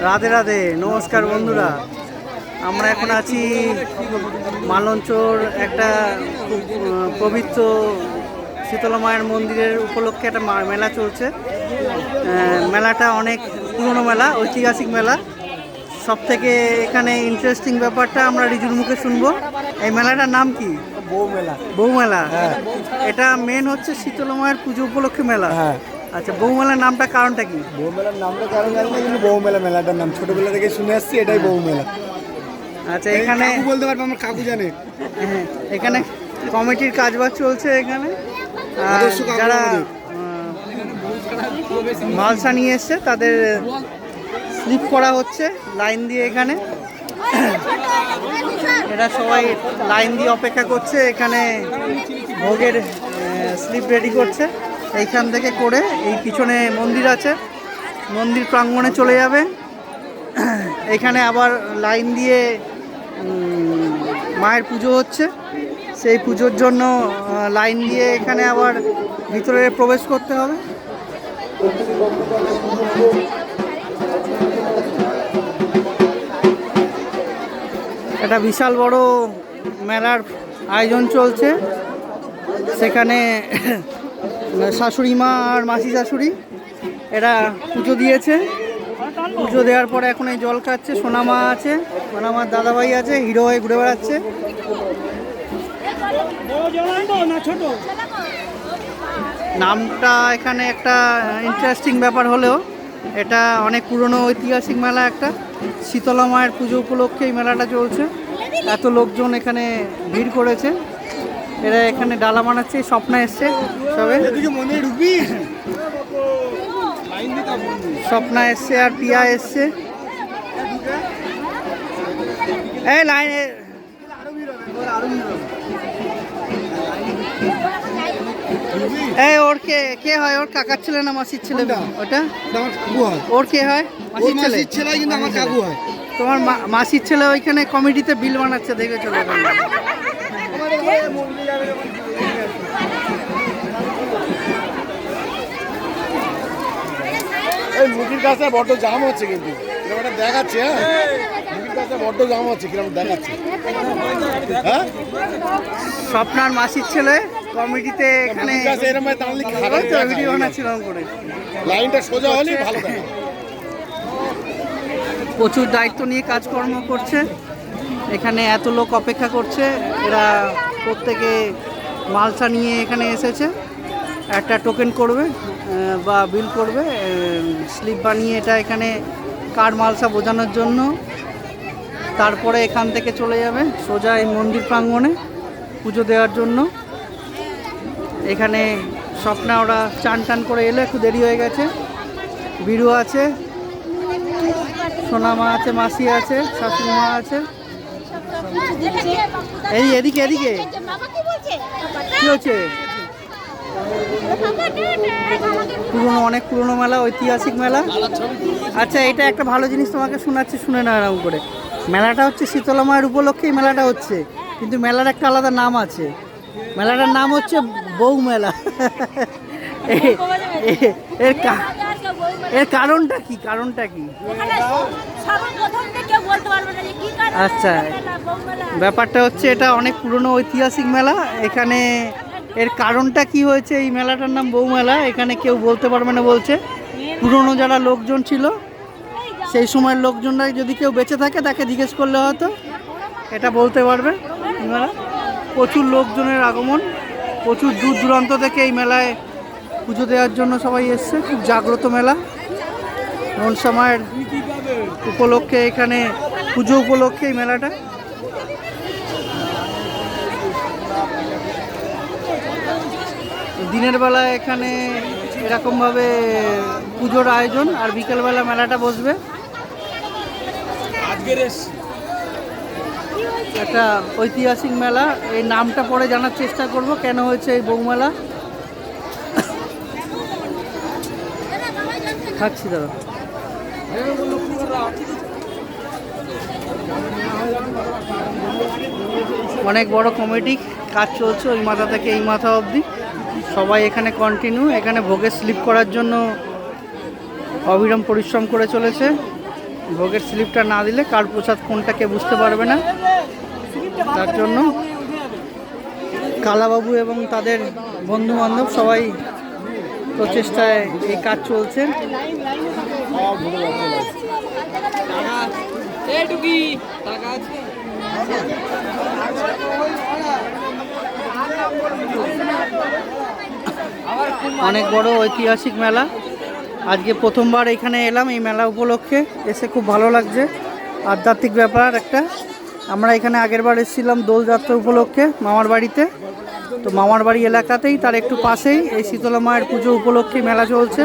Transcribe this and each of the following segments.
রাধে রাধে, নমস্কার বন্ধুরা। আমরা এখন আছি মালঞ্চর একটা খুব পবিত্র শীতলা মায়ের মন্দিরের উপলক্ষে একটা মেলা চলছে। মেলাটা অনেক পুরনো মেলা, ঐতিহাসিক মেলা। সব থেকে এখানে ইন্টারেস্টিং ব্যাপারটা আমরা রিজুর মুখে শুনবো। এই মেলাটার নাম কি? বউ মেলা। বউ মেলা। হ্যাঁ, এটা মেন হচ্ছে শীতলা মায়ের পুজো উপলক্ষে মেলা। হ্যাঁ। আচ্ছা, বউ মেলার নামটা কারণটা কি? বউ মেলার নামটা কারণ জানি না, কিন্তু বউ মেলা মেলাটার নাম ছোটবেলা থেকে শুনে আসছি, এটাই বউ মেলা। আচ্ছা, এখানে কাকু বলতে পারবো, আমার কাকু জানে। হ্যাঁ, এখানে কমিটির কাজবাজ চলছে এখানে। আর আদর্শ কাকু যারা আমাদের। মালসা নিয়ে এসছে তাদের স্লিপ করা হচ্ছে লাইন দিয়ে এখানে। এরা সবাই লাইন দিয়ে অপেক্ষা করছে, এখানে ভোগের স্লিপ রেডি করছে। এইখান থেকে করে এই পিছনে মন্দির আছে, মন্দির প্রাঙ্গণে চলে যাবে। এখানে আবার লাইন দিয়ে মায়ের পুজো হচ্ছে, সেই পুজোর জন্য লাইন দিয়ে এখানে আবার ভিতরে প্রবেশ করতে হবে। একটা বিশাল বড় মেলার আয়োজন চলছে। সেখানে শাশুড়ি মা আর মাসি শাশুড়ি এরা পুজো দিয়েছে। পুজো দেওয়ার পরে এখন এই জল খাচ্ছে। সোনামা আছে, সোনামার দাদাভাই আছে, হিরো হয়ে ঘুরে বেড়াচ্ছে। নামটা এখানে একটা ইন্টারেস্টিং ব্যাপার হলেও এটা অনেক পুরনো ঐতিহাসিক মেলা একটা। শীতলা মায়ের পুজো উপলক্ষে এই মেলাটা চলছে। এত লোকজন এখানে ভিড় করেছে। এরা এখানে ডালা বানাচ্ছে। স্বপ্না এসছে সবে, স্বপ্না এসছে আর পিয়া এসছে। এই লাইনে এই ওর কে হয়? ওর কাকার ছেলে না মাসির ছেলে? ওটা ওর কে হয়? মাসির ছেলে। কিন্তু আমার কাকু হয়। তোমার মাসির ছেলে ওইখানে কমিটিতে বিল বানাচ্ছে, দেখে চলো। এই মুখির কাছে বড্ড জাম হচ্ছে, কিন্তু এটা দেখাচ্ছে। হ্যাঁ, মুখির কাছে বড্ড জাম হচ্ছে, কিরকম দেখাচ্ছে। হ্যাঁ, স্বপ্নার মাসির ছেলে কমিটিতে এখানে ভিডিও বানাচ্ছিলাম করে। লাইনটা সোজা হলেই ভালো থাকে। প্রচুর দায়িত্ব নিয়ে কাজকর্ম করছে। এখানে এত লোক অপেক্ষা করছে। এরা প্রত্যেকে মালসা নিয়ে এখানে এসেছে। একটা টোকেন করবে বা বিল করবে, স্লিপ বানিয়ে এটা এখানে কার মালসা বোঝানোর জন্য। তারপরে এখান থেকে চলে যাবে সোজা এই মন্দির প্রাঙ্গণে পুজো দেওয়ার জন্য। এখানে স্বপ্না ওরা চান টান করে এলে, একটু দেরি হয়ে গেছে। বিরু আছে, সোনা মা আছে, মাসি আছে, শাশুড়ি মা আছে। এই এদিকে এদিকে কি হচ্ছে? পুরনো, অনেক পুরনো মেলা, ঐতিহাসিক মেলা। আচ্ছা, এটা একটা ভালো জিনিস তোমাকে শোনাচ্ছি, শুনে না এরকম করে। মেলাটা হচ্ছে শীতলা মায়ের উপলক্ষেই মেলাটা হচ্ছে, কিন্তু মেলার একটা আলাদা নাম আছে। মেলাটার নাম হচ্ছে বউ মেলা। এর কারণটা কি? কারণটা কি? আচ্ছা, ব্যাপারটা হচ্ছে এটা অনেক পুরনো ঐতিহাসিক মেলা। এখানে এর কারণটা কি হয়েছে এই মেলাটার নাম বউ মেলা, এখানে কেউ বলতে পারবে না বলছে। পুরনো যারা লোকজন ছিল, সেই সময়ের লোকজনরা যদি কেউ বেঁচে থাকে তাকে জিজ্ঞেস করলে হয়তো এটা বলতে পারবে। মেলা প্রচুর লোকজনের আগমন, প্রচুর দূর দূরান্ত থেকে এই মেলায় পুজো দেওয়ার জন্য সবাই এসছে। খুব জাগ্রত মেলা। মনসা মায়ের উপলক্ষে এখানে পুজো উপলক্ষে এই মেলাটা। দিনের বেলা এখানে এরকমভাবে পুজোর আয়োজন, আর বিকেলবেলা মেলাটা বসবে। একটা ঐতিহাসিক মেলা। এই নামটা পরে জানার চেষ্টা করব কেন হয়েছে এই বউ মেলা। খাচ্ছি দাদা। অনেক বড় কমিটি কাজ চলছে, ওই মাথা থেকে এই মাথা অবধি সবাই এখানে কন্টিনিউ। এখানে ভোগের স্লিপ করার জন্য অবিরাম পরিশ্রম করে চলেছে। ভোগের স্লিপটা না দিলে কার প্রসাদ কোনটা কে বুঝতে পারবে না। তার জন্য কালাবাবু এবং তাদের বন্ধু বান্ধব সবাই প্রচেষ্টায় এই কাজ চলছে। অনেক বড় ঐতিহাসিক মেলা, আজকে প্রথমবার এখানে এলাম এই মেলা উপলক্ষে, এসে খুব ভালো লাগছে। আধ্যাত্মিক ব্যাপার একটা। আমরা এখানে আগেরবার এসেছিলাম দোলযাত্রা উপলক্ষে মামার বাড়িতে, তো মামার বাড়ি এলাকাতেই তার একটু পাশেই এই শীতলা মায়ের পুজো উপলক্ষে মেলা চলছে।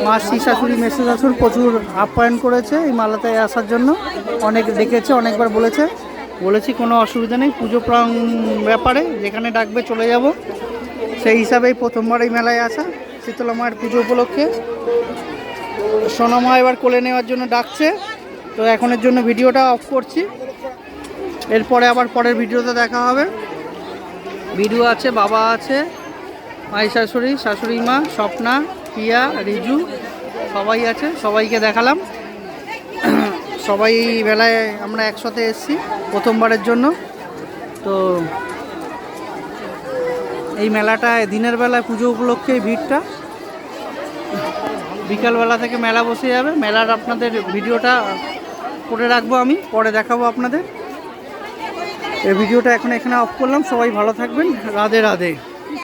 মাসি শাশুড়ি মেসো শাশুড় প্রচুর আপ্যায়ন করেছে এই মেলাতে আসার জন্য, অনেক ডেকেছে, অনেকবার বলেছি কোনো অসুবিধা নেই, পুজো ব্যাপারে যেখানে ডাকবে চলে যাব। সেই হিসাবেই প্রথমবার এই মেলায় আসা শীতলা মায়ের পুজো উপলক্ষে। সোনামা এবার কোলে নেওয়ার জন্য ডাকছে, তো এখনের জন্য ভিডিওটা অফ করছি, এরপরে আবার পরের ভিডিওতে দেখা হবে। ভিডিও আছে, বাবা আছে, মাই শাশুড়ি, শাশুড়ি মা, স্বপ্না, পিয়া, রিজু সবাই আছে, সবাইকে দেখালাম। সবাই বেলায় আমরা একসাথে এসেছি প্রথমবারের জন্য। তো এই মেলাটায় দিনের বেলায় পুজো উপলক্ষে ভিড়টা, বিকালবেলা থেকে মেলা বসে যাবে। মেলার আপনাদের ভিডিওটা করে রাখবো, আমি পরে দেখাবো আপনাদের। এই ভিডিওটা এখন এখানে অফ করলাম। সবাই ভালো থাকবেন, রাধে রাধে।